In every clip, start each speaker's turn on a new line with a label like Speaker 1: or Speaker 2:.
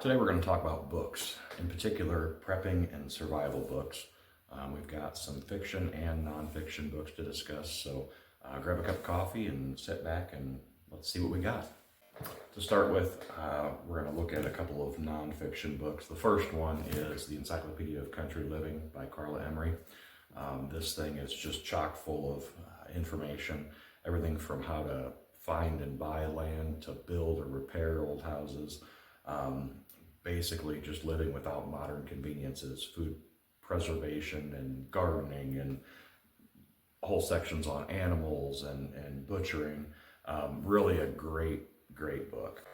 Speaker 1: Today we're going to talk about books, in particular prepping and survival books. We've got some fiction and nonfiction books to discuss, so grab a cup of coffee and sit back and let's see what we got. To start with, we're going to look at a couple of nonfiction books. The first one is The Encyclopedia of Country Living by Carla Emery. This thing is just chock full of information, everything from how to find and buy land to build or repair old houses. Basically just living without modern conveniences, food preservation and gardening, and whole sections on animals and butchering. Really a great book.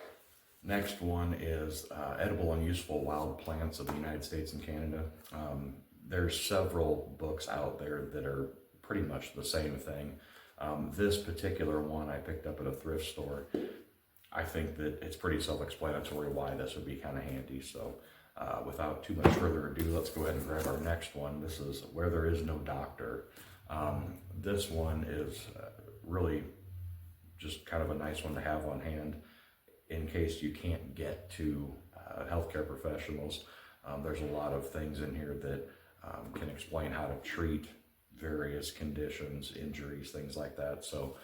Speaker 1: Next one is Edible and Useful Wild Plants of the United States and Canada. There's several books out there that are pretty much the same thing. This particular one I picked up at a thrift store. I think that it's pretty self-explanatory why this would be kind of handy. So without too much further ado, let's go ahead and grab our next one. This is Where There Is No Doctor. This one is really just kind of a nice one to have on hand in case you can't get to healthcare professionals. There's a lot of things in here that can explain how to treat various conditions, injuries, things like that. So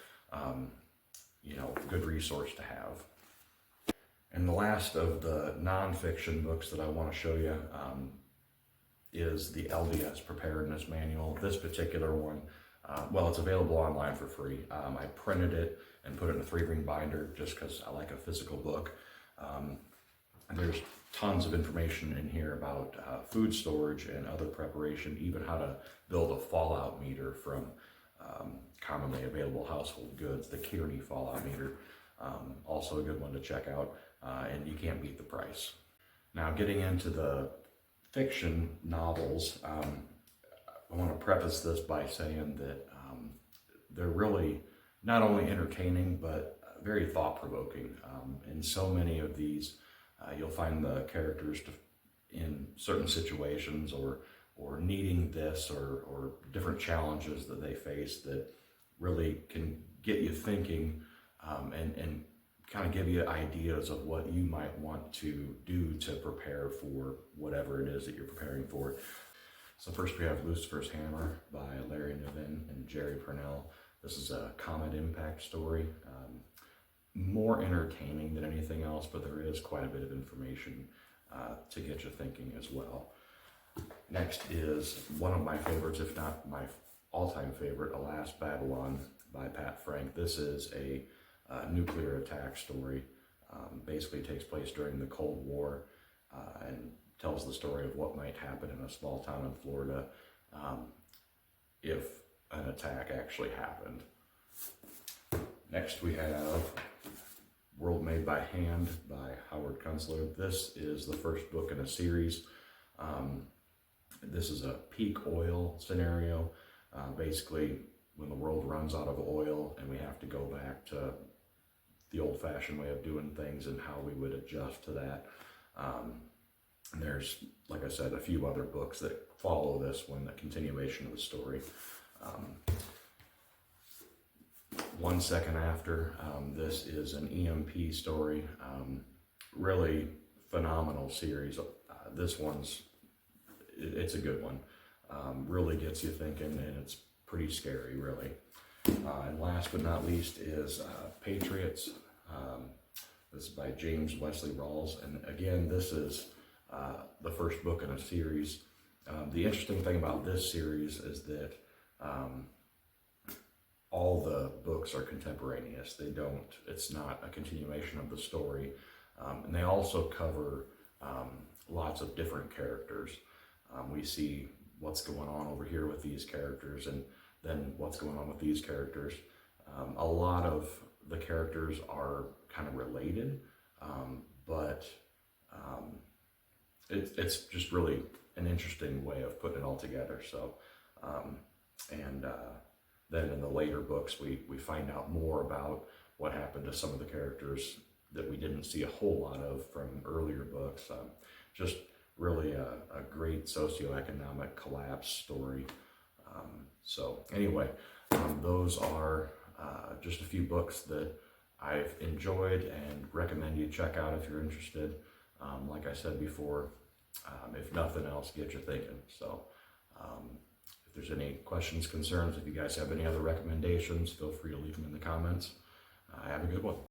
Speaker 1: good resource to have. And the last of the nonfiction books that I want to show you is the LDS Preparedness Manual. This particular one, it's available online for free. I printed it and put it in a 3-ring binder just because I like a physical book. There's tons of information in here about food storage and other preparation, even how to build a fallout meter from commonly available household goods, the Kearney fallout meter. Also a good one to check out, and you can't beat the price. Now, getting into the fiction novels, I want to preface this by saying that they're really not only entertaining, but very thought-provoking. In so many of these, you'll find the characters in certain situations or needing this or different challenges that they face that really can get you thinking and kind of give you ideas of what you might want to do to prepare for whatever it is that you're preparing for. So first we have Lucifer's Hammer by Larry Niven and Jerry Purnell. This is a comet impact story. More entertaining than anything else, but there is quite a bit of information to get you thinking as well. Next is one of my favorites, if not my all-time favorite, Alas, Babylon by Pat Frank. This is a nuclear attack story. Basically takes place during the Cold War and tells the story of what might happen in a small town in Florida if an attack actually happened. Next we have World Made by Hand by Howard Kunstler. This is the first book in a series. This is a peak oil scenario. Basically, when the world runs out of oil and we have to go back to the old-fashioned way of doing things and how we would adjust to that. There's, like I said, a few other books that follow this one, the continuation of the story. One Second After, this is an EMP story. Really phenomenal series. This one's, it's a good one. Really gets you thinking, and it's pretty scary, really. And last but not least is Patriots. This is by James Wesley Rawls. And again, this is the first book in a series. The interesting thing about this series is that all the books are contemporaneous. It's not a continuation of the story. And they also cover lots of different characters. We see what's going on over here with these characters and then what's going on with these characters. A lot of the characters are kind of related, but it's just really an interesting way of putting it all together. So, then in the later books, we find out more about what happened to some of the characters that we didn't see a whole lot of from earlier books. Just really a great socioeconomic collapse story. So anyway, those are just a few books that I've enjoyed and recommend you check out if you're interested. like I said before, if nothing else, get you thinking. So if there's any questions, concerns, if you guys have any other recommendations, feel free to leave them in the comments. Have a good one.